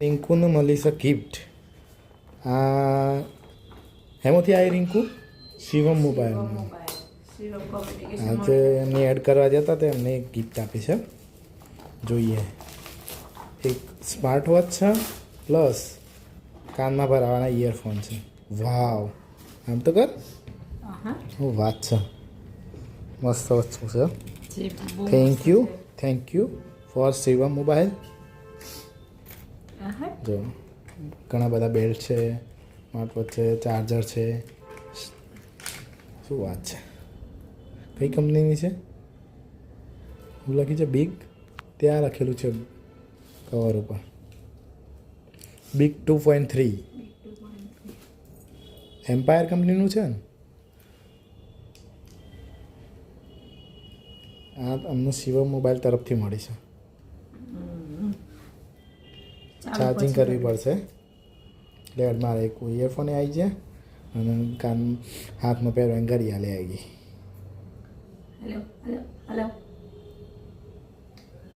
રિંકુને મળી છે ગિફ્ટ. આ હેમાંથી આવી રિંકુ? શિવમ મોબાઈલમાં. આજે એમને એડ કરવા જતા તો એમને એક ગિફ્ટ આપી છે. જોઈએ. એક સ્માર્ટ વોચ છે પ્લસ કાનમાં ભરાવાના ઇયરફોન છે. વાવ, આમ તો કર. હું વાત છે, મસ્ત વસ્તુ છે. Thank you for Shivam mobile. જો ઘણા બધા બેલ્ટ છે, સ્માર્ટવોચ છે, ચાર્જર છે. શું વાત છે? કઈ કંપનીની છે? હું લખી છે બિગ, ત્યાં લખેલું છે કવર ઉપર બિગ 2.3. એમ્પાયર કંપનીનું છે ને. આ અમને શિવમ મોબાઈલ તરફથી મળી છે. ચાર્જિંગ કરવી પડશે એટલે મારે એક ઇયરફોન આવી જાય અને કાન હાથમાં પહેરવાની ઘડિયાળ આવી ગઈ.